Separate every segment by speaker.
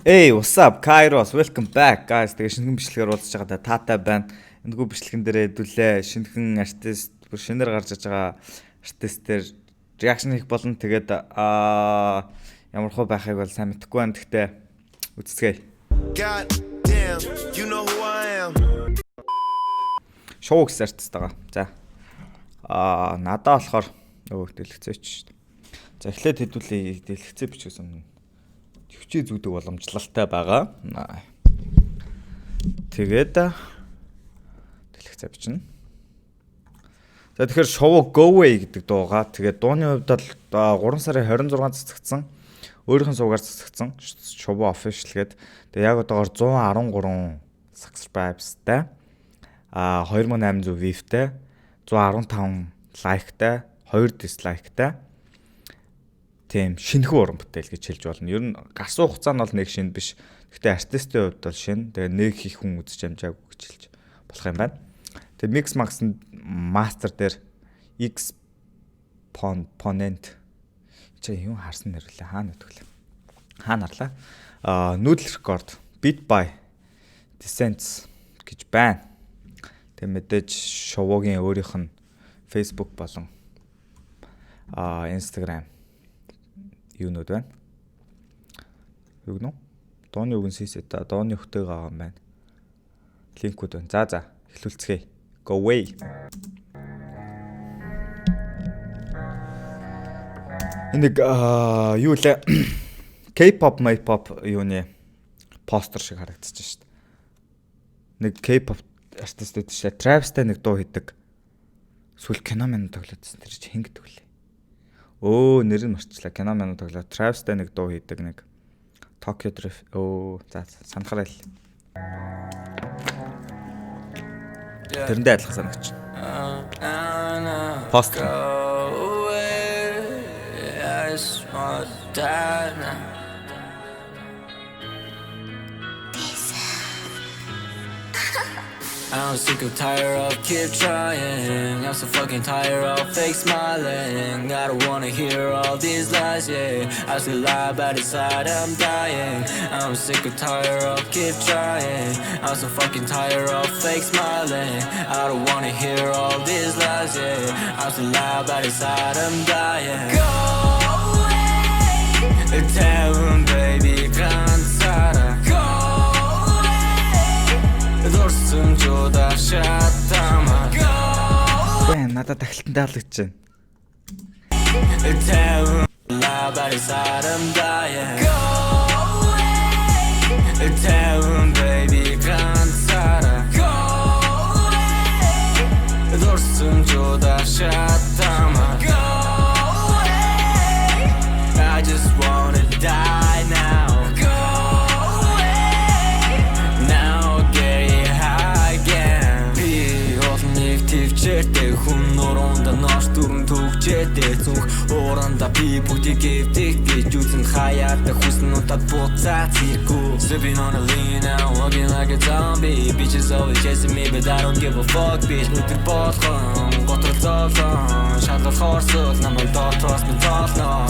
Speaker 1: Hey, what's up? Kairos, welcome back guys. Тэгээ шинэхэн бичлэгээр уулзж байгаа таатай байна. Эндгүү бичлэгэн дээр хэдүүлээ шинэхэн артист, бүр шинээр гарч иж байгаа артистээр реакшн хийх болно. Тэгээд ямар хөө байхыг бол сайн мэдэхгүй байна. Гэхдээ үзцгээе. God damn, you know who I am. Шоу гэсэн артист байгаа. За. Надаа болохоор дэлгэцээч шүү дээ. За эхлээд хэдүүлээ дэлгэцээ бичсэн. Төвчээ зүгдэг боломжлолтой байгаа. Тэгээд дэлгэцээ бичнэ. За тэгэхээр шоу Go Away гэдэг дуугаа. Тэгээд дууны хувьд бол 3 сарын 26-нд цэцэгдсэн. Өөрийнх нь суугаар цэцэгдсэн. Шоу official гээд. Тэгээд яг одоогоор 113 subscribers-тай. 2800 view-тай, 115 like-тай, 2 dislike-тай. Тийм шинэхэн уран бүтээл гэж хэлж болно. Ер нь гарсан хугацаа нь бол нэг шинэ биш. Гэхдээ артистийн хувьд бол шинэ. Тэгээ нэг их хүн үзэж амжаагүй гэж хэлж болох юм байна. Тэгээ Mix Max Master дээр X Ponent чи юу харсан нэр үлээ хаана өгөлээ. Хаана нарлаа? Noodle Record Beat by Descents гэж байна. Тэгээ мэдээж шоугийн өөрийнх нь Facebook болон Instagram юунууд байна. Юу гэнэ? Дооны үгэн CC-та дооны хөтэйг байгаа юм байна. Линкүүд байна. За эхлүүлцгээе. Go Away. Энийг юу лээ? K-pop, K-pop юуны постэр шиг харагдчихж шít. Нэг K-pop артистууд шээ. Travis-тай нэг дуу хийдэг. Сүүл кино мэн тоглоодсэн. Тэр чинь хин гэдэг үлээ. Нэр нь марчлаа. Кино мэн тоглоо. Travis-тай нэг дуу хийдэг нэг Tokyo Drift. За санахаарай л. Тэрэндээ адилхан санагч. Пост. I'm sick of tired of keep trying. I'm so fucking tired of fake smiling. I don't wanna hear all these lies, yeah. I still lie, but inside I'm dying. I'm sick of tired of keep trying. I'm so fucking tired of fake smiling. I don't wanna hear all these lies, yeah. I still lie, but inside I'm dying. Go away, tell them baby can't start. Дурсан жуда шатама. Бэн надад тахилтан даалгаж байна. Tell lie but inside I'm dying. Go away. Tell them baby can't start. Go away. Дурсан жуда шатама. Go away. I just wanna die now. Чэртэй хүн нуруунд ноош дүрэн төгчээтэй зүнх ууранда би бүгдийг гэвдэх гэж үзэн хаяардаг хүснүүдэд буцаа циркүү. Sipping on a lean now, walking like a zombie. Bitches always chasing me but I don't give a fuck bitch. Нүдэр болгон, готрол зоолон шалгал хорсол намайг доотроос минь зоолно.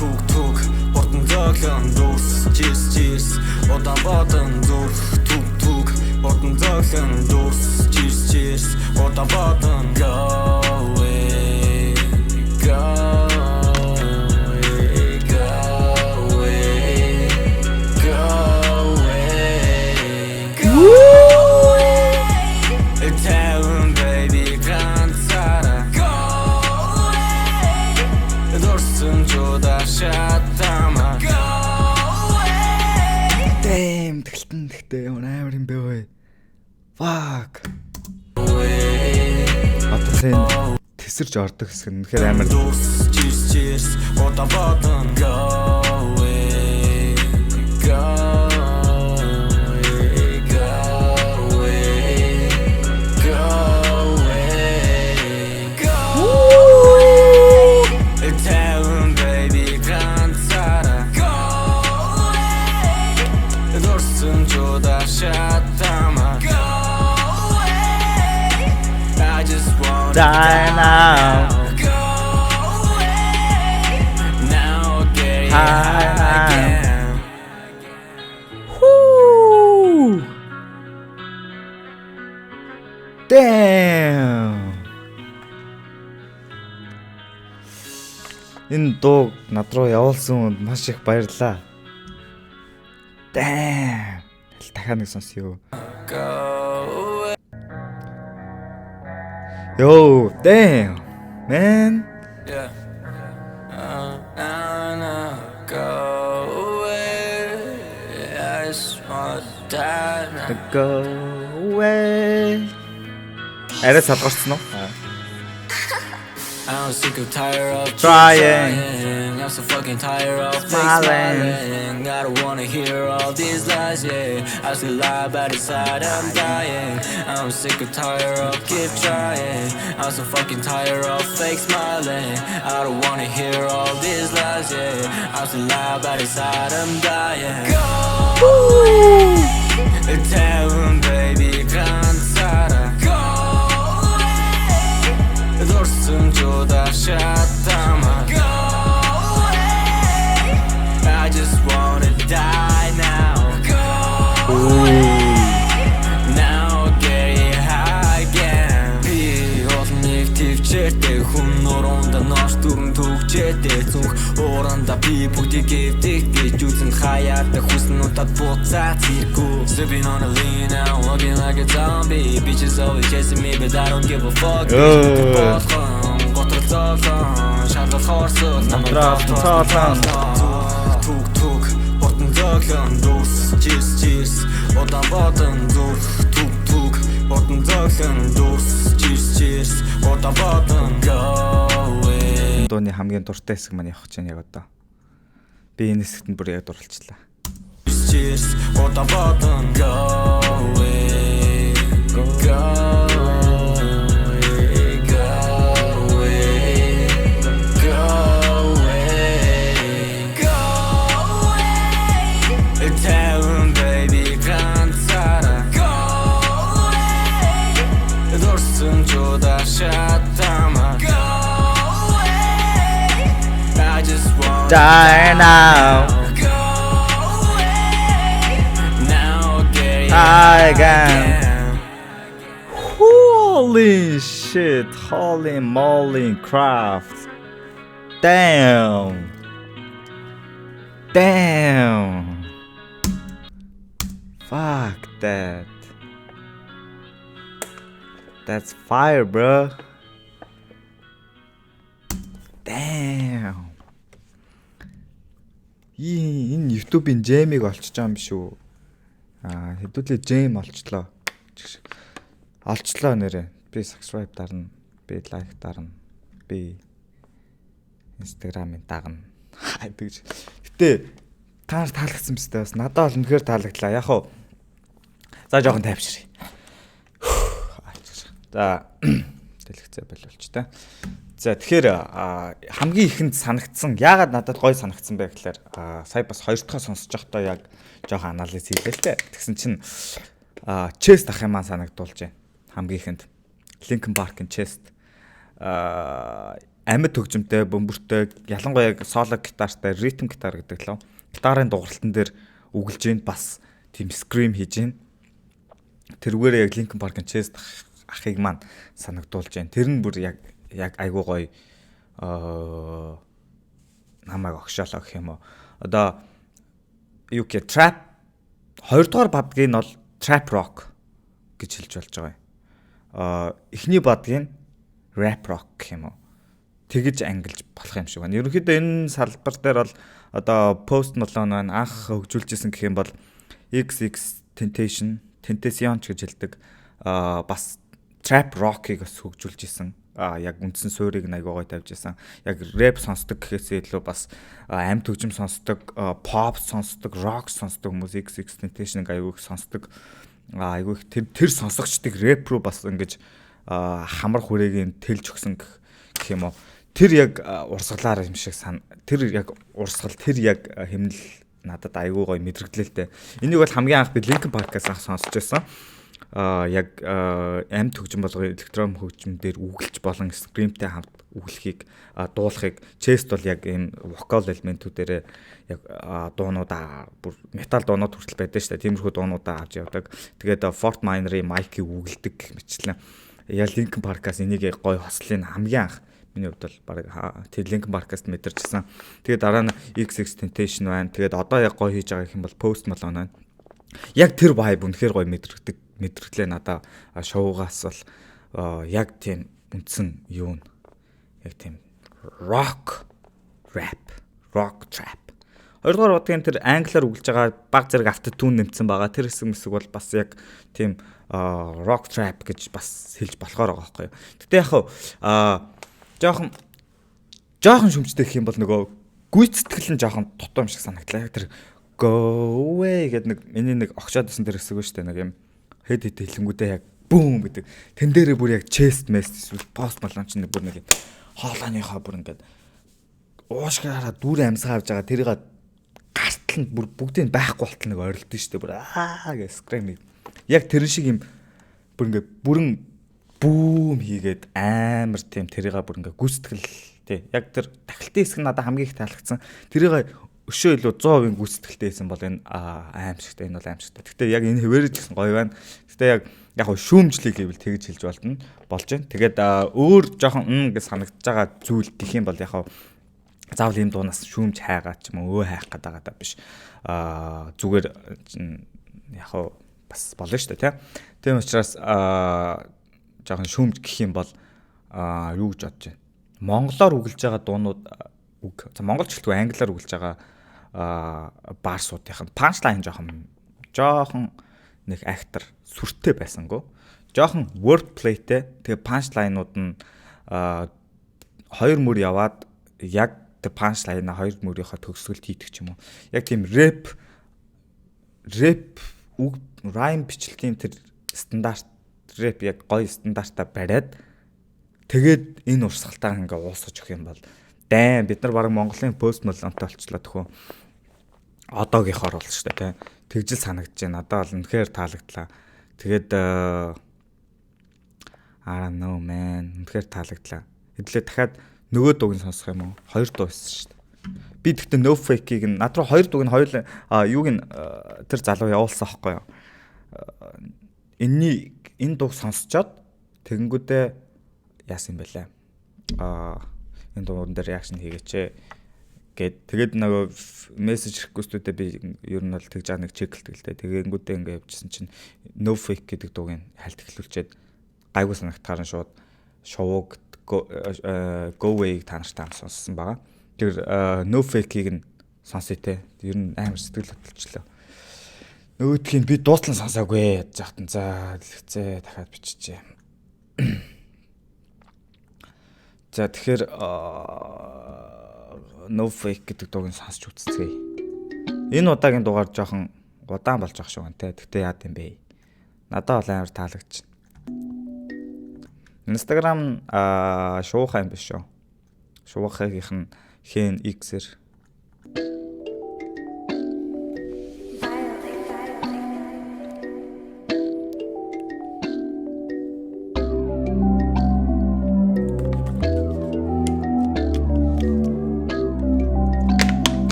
Speaker 1: Түг хурдан зөглөн дүүс cheers удаан бодон зүрх түг хурдан зөглөн дүүс cheers what the bottom go away, go away, go away, go away, go away. Tell them baby can't start. Go away. Дурсан жуда шатама. Go away. Damn, тэлтэн тэгтээ амар юм бэ вэ? Fuck. Батлын тесэрж ордог хэсэг нь үнэхээр амар. Cheers what the bottom go away, go away, go away, go away, go away. Tell them baby can't start. Go away. Дурсан жуда шатама. Die now. Go away. Now get high again. Damn. Энэ дуу над руу явуулсан хүнд маш их баярлалаа. Damn. Дахиад нэг сонсё. Yo, damn. Man.
Speaker 2: Yeah. Go away. I just wanna die now.
Speaker 1: Go away. Арай салгарсан уу?
Speaker 2: I'm sick of tired of
Speaker 1: Trying.
Speaker 2: I'm so fucking tired of fake
Speaker 1: Smiling.
Speaker 2: smiling. I don't wanna hear all these lies, yeah. I still lie, but inside I'm dying. I'm sick of tired of keep trying. I'm so fucking tired of fake smiling. I don't wanna hear all these lies, yeah. I still lie, but inside I'm dying. Go. Tell him, baby, ганцаараа. Go. Дурсан жуда шатама. Go away. I just wanna die now. Go away. Now get high again. Би олныг твчээтэй хүн нуруунд нош дүрэн төгчээтэй зүнх ууранда би бүгдийг гэвдэг гэж үзэн хаяатаа хүснэ утад буцаа цирку. Sipping on a lean now, looking like a zombie. Bitches always chasing me, but I don't give a fuck. Готрол зоолон шалгал хоорсон
Speaker 1: Намдрах цаалан.
Speaker 2: Тук тук ботон зоолон дус cheers удаан ботон зүрх тук тук ботон зоолон дус cheers удаан ботон go away.
Speaker 1: Дууны хамгийн дуртай хэсэг маань явах гэж байна яг одоо. Би энэ хэсэгт бүр яг дурлцлаа.
Speaker 2: Cheers удаан ботон go away. Go tell him, baby, ганцаараа. Go away. Дурсан жуда шатама. Go away. I just want
Speaker 1: Die now.
Speaker 2: Go away. Now get
Speaker 1: I can. Holy shit. Holy moly craft. Damn. Damn. Fuck that. That's fire, bro. Damn. Энэ YouTube-ийн jam-ыг олчж байгаа юм биш үү? Хэдүүлээ jam олчлоо. Олчлоо нэрээ. Би subscribe дарна. Би like дарна. Би Instagram-ын дагна. Тэгж. Гэтэ таар таалагдсан биз дээ бас надад бол үнэхээр таалагдлаа. Яг хуу. За жоохон тайвширъя. За дэлгэцээ боловч та. За тэгэхээр хамгийн ихэнд санагдсан яагаад надад гоё санагдсан бэ гэхээр сая бас хоёр дахь сонсож байхдаа яг жоохон анализ хийлээ л дээ. Тэгсэн чинь Chest ах юм санагдуулж байна. Хамгийн ихэнд Linkin Park-ын Chest амьд төгжмтэй, бөмбөртэй, ялангуяа соло гитартай, ритм гитар гэдэг лөө. Гитарын дууралтан дээр үгэлж гин бас тийм scream хийж гин. Тэрүүгээр яг Linkin Park-ын Chest ахыг маань санагдуулж байна. Тэр нь бүр яг айгуу гоё намайг огшоолоо гэх юм уу. Одоо юу гэх trap хоёрдугаар бадгийг нь бол trap rock гэж хэлж болж байгаа юм. Эхний бадгийг rap rock гэх юм уу. Тэгэж ангилж болох юм шиг байна. Ерөнхийдөө энэ салбар дээр бол одоо Post Malone анх хөгжүүлжсэн гэх юм бол Tentacion ч гэж хэлдэг. Бас trap rock-ыг бас хөгжүүлж исэн. Яг үндсэн суурийг айгуу гоё тавьж исэн. Яг rap сонсдог гэхээсээ илүү бас амьд төгжим сонсдог, pop сонсдог, rock сонсдог хүмүүс Tentacion айгуу их сонсдог. Айгуу их тэр сонсогчдыг rap руу бас ингэж хамар хүрээгийн тэлж өгсөн гэх юм уу. Тэр яг урсгалаар юм шиг тэр яг урсгал тэр яг хэмнэл надад айгүй гоё мэдрэгдлээ л дээ. Энийг бол хамгийн анх би Linkin Park-аас анх сонсч байсан. яг амьд хөгжим болго электрон хөгжим дээр үгэлж болон скримтэй хамт үглэхийг дуулахыг chest бол яг ийм вокал элементүүдээр яг дуунуудаа бүр метал дуунууд хүртэл байдаг шүү дээ. Тиймэрхүү дуунуудаа авч явдаг. Тэгээд Fort Minor-ийн майкийг үгэлдэг гэх мэтлэн яг Linkin Park-аас энийг гоё хослын хамгийн анх миний хувьд бол баг Linkin Park-аас мэдэрчсэн. Тэгээд дараа нь XXXTentacion байна. Тэгээд одоо яг гоё хийж байгаа юм бол Post Malone байна. Яг тэр vibe үнэхээр гоё мэдрэгдлээ надаа шоугаас бол яг тийм үндсэн юу н яг тийм rock trap. Хоёрдугаар удаагийн тэр англиар үгэлж байгаа баг зэрэг автотюн нэмсэн байгаа. Тэр хэсэг бол бас яг тийм rock trap гэж бас хэлж болохоор байгаа байхгүй юу. Гэтэ яг жоохон шүмжтэй гэх юм бол нөгөө гүйцэтгэл нь жоохон дутуу юм шиг санагдлаа. Яг тэр go away гэдэг миний нэг огшоодсэн тэр хэсэг шүү дээ. Нэг юм хэд хэлэнгүүдээ яг бүүм гэдэг. Тэн дээрээ бүр яг chest mess post Malone ч нэг бүр нэг хоолойныхоо бүр ингээд уушгаараа дүүрэн амсгаа авж байгаа тэрийг гартал нь бүр бүгдийг байхгүй болтол нэг орилдсон шүү дээ. Бүр гэж scream. Яг тэр шиг юм бүр ингээд бүрэн бүүм хийгээд амар тийм тэрийг бүр ингээд гүйцэтгэл тий. Яг тэр тахилтын хэсэг надад хамгийн их таалагдсан. Тэрийг өшөө илүү 100% гүйцэтгэлтэй хийсэн бол энэ аимшигтай. Энэ бол аимшигтай. Гэхдээ яг энэ хэвээрж гэсэн гоё байна. Гэхдээ яг шүүмжлэг гэвэл тэгж хэлж болж байна. Тэгээд өөр жоохон гэж санагдаж байгаа зүйл гэх юм бол яг заавал энэ дуунаас шүүмж хайгаа ч юм уу хайх гэдэг байгаа биш. Зүгээр яг бас болно шүү дээ, тийм учраас жоохон шүүмж гэх юм бол юу гэж бодож байна. Монголоор үгэлж байгаа дуунууд монголчлгүй англиар үгэлж байгаа баарсуудын панчлайн жоохон нэг актер сүртэй байсангүй. Жоохон wordplay-тэй. Тэгээ панчлайнууд нь 2 мөр яваад яг тэр панчлайнаа 2 мөрийнхөө төгсгөлд хийдэг ч юм уу. Яг тийм рэп rhyme бичлэгийн тэр стандарт рэп яг гоё стандартаа бариад тэгээд энэ урсгалтаа ингээ уусгаж өгөх юм бол бид нар баг Монголын Post Malone-тай олчлаа төхөө одоогийнхоор болж штэ тий. Тэгжил санагдаж байна. Надад бол үнэхээр таалагдлаа. Тэгээд no man үнэхээр таалагдлаа. Хэдлээ дахиад нөгөө дууг нь сонсох юм уу? 2 дуу байсан штэ. Би тэгтээ no fake-ийг над руу 2 дууг нь юуг нь тэр залуу явуулсан аахгүй юу? Энэ дууг сонсчоод тэгэнгүүтээ яасан юм бэлээ. Энэ дуун дээр реакшн хийгээч гэд тэгээд нөгөө мессеж реквестүүдээ би ер нь бол тэгж аа нэг чеклдэг л дээ. Тэгэнгүүтээ ингээ явжсэн чинь no fake гэдэг дууг нь хальт эхлүүлчихэд гайгүй санагтахаар нь шууд шоуг go away та нартай сонссон байгаа. Тэр no fake-ийг нь сонсъё те. Ер нь амар сэтгэл хөдлөлчлөө. Нөгөөдгийг би дууслан сонсоогүй яаж яахтан за хэлцээ дахиад биччихье. За тэгэхээр no fake гэдэг дууг нь сонсч үзцгээе. Энэ удаагийн дугаар жоохон удаан болж байгаа шүү гэн те. Тэгтээ яа гэм бэ? Надад бол амар таалагдчих. Instagram шуухай юм биш шүү. Шуухайгийнх нь хэн X-эр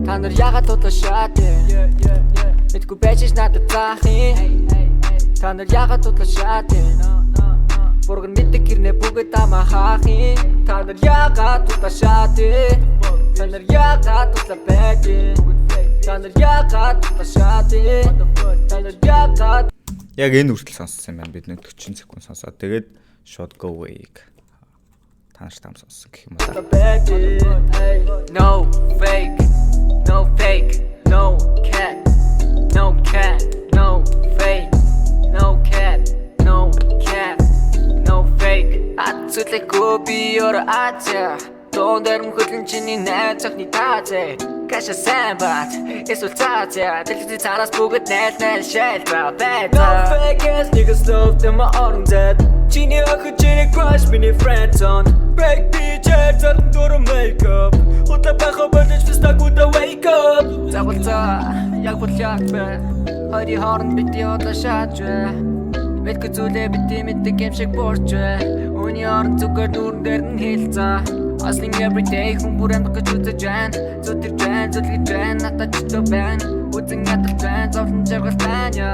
Speaker 3: Танар ягаад тудлашаад мэдгүй байж надад заахын Танар ягаад тудлашаад Бурган мэддэг хэрнээ бүгд тамаа хаахын Танар ягаад тудлашаад Танар ягаад тудлабайд Танар ягаад тудлашаад Танар ягаад
Speaker 1: яг энэ үртэл сонссон юм байна. Бид нэг 40 секунд сонсоод тэгээд short go away-г та нарт хам сонссон гэх юм уу.
Speaker 3: No fake, no fake, no cat, no cat, no fake, no cat, no cat, no fake. Ацлэг копи ор ача. Тондэр мөхөлн чиний найз захны таазэ. Каша сайн бат. Эсвэл цаазэ. Дэлгэцээ цараас бүгд найл шайлбаа байд. No fake ass niggas love them on that. Чиний охид чиний crush миний friend zone. Break bitch, turn to make up. Ута бахо бэлж фистак ута wake up. Загвалцаа яг бол яг бэ хоёрын хооронд бити удаа шааж вэ мэдгүй зүйлээ бити мэддэг юм шиг борч вэ Үүний хооронд зүгээр дүүрэн дээр нь хэлцээ Hustling every day хүн бүр амт гэж үзэж байна Зүтэрж байна зүлгэж байна надад ч дөө байна Үзэн ядалж байна зовлон жаргал байна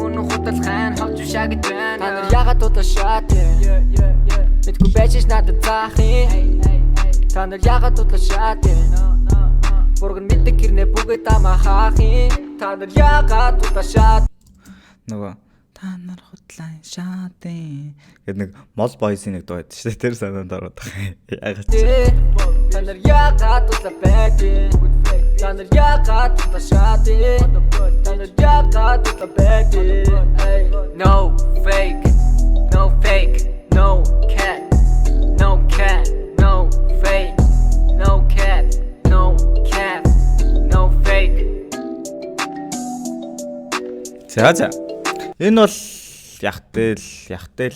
Speaker 3: Үнэн худал хайн ховч шагж байна Та нар ягаад удаа шаат Мэдгүй байж ш надад заах юм Та нар ягаад удаа шаат Бурган мэддэг хэрнээ бүгэ тамаа хаах юм Та нар ягаад удаа шаат
Speaker 1: Нөгөө та нар худлаа шаатын гэдэг нэг мол бойсын нэг дуу байдаг шүү дээ. Тэр санаанд ороод байгаа. Ягаад ч.
Speaker 3: Та нар ягаад удаа байдаг Та нар ягаад удаа шаат Та нар ягаад удаа байдаг No fake No fake No cat No cat No fake No cat No cat No fake
Speaker 1: За. Энэ бол ягтэл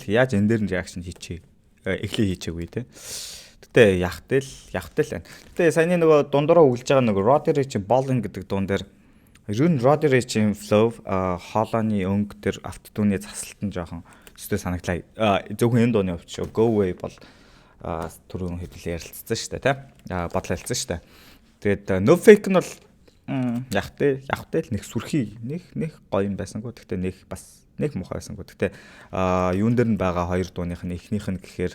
Speaker 1: яаж энэ дээр нь реакшн хийчихье. Эхлээ хийчихгүй те. Гэтэ ягтэл байна. Гэтэ саяны нөгөө дундураа үгэлж байгаа нөгөө Roddy Ricch Ballin гэдэг дуун дээр ер нь Roddy Ricch-ийн flow хоолойны өнгө төр автотууны засалт нь жоохон өстэй санагдлаа. Зөвхөн энэ дууны өвч Go Away бол түрүүн хэдэл ярилцсан шүү дээ те. Бодлоо хэлсэн шүү дээ. Тэгээд No Fake нь бол ягтэл нэг сүрхий нэг гоё юм байсангүй. Гэхдээ нэг бас нэг муухай байсангүй. Гэхдээ юун дээр нь байгаа хоёр дууных нь эхнийх нь гэхээр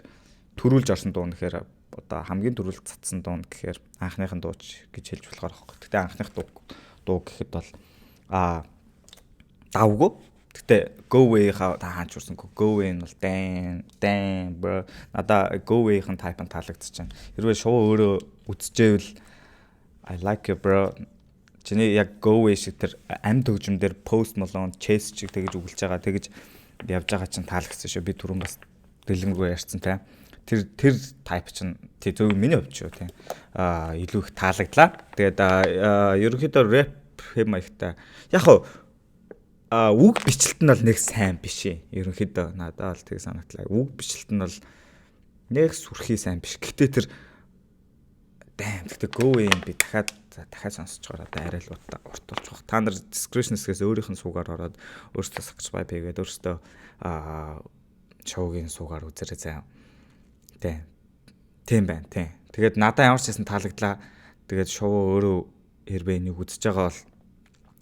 Speaker 1: төрүүлж орсон дуу нэхэр одоо хамгийн төрүүлж цацсан дуу гэхээр анхных нь дууч гэж хэлж болохоор байхгүй. Гэхдээ анхных дуу гэхэд бол давгүй. Гэхдээ Go Away-ха та хаанч урсангүй. Go Away нь бол дан bro. Надаа Go Away-хэн type нь таалагдчихэв. Хэрвээ шоу өөрөө үзчихвэл I like it bro. Чиний яг Go Away шиг тэр амьд хөгжмөөр Post Malone, Chase шиг тэгж үгэлж байгаа. Тэгж явж байгаа чинь таалагдсан шүү. Би түрүүн бас дэлгэнрүү ярьсан те. Тэр type чинь тий зөв миний хувьд шүү те. Илүү их таалагдлаа. Тэгээд ерөнхийдөө rap хэм маягтай. Яг үг бичлэлт нь бол нэг сайн биш ээ. Ерөнхийдөө надад бол тэг санагдлаа. Үг бичлэлт нь бол нэг сүрхий сайн биш. Гэхдээ тэр Гэхдээ Go Away би дахиад сонсож байгаа одоо арай л урт болж байгаа. Та нар description-ээс өөрийнх нь суугаар ороод өөрсдөө subscribe хийгээд өөрсдөө шоугийн суугаар үзээрэй заа. Тийм байна. Тэгээд надад ямар ч хэсэн таалагдлаа. Тэгээд шоу өөрөө хэрвээ нэг үзэж байгаа бол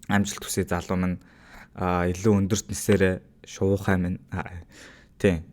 Speaker 1: амжилт хүсье залуу минь илүү өндөрт нисээрээ шуухай минь. Тийм.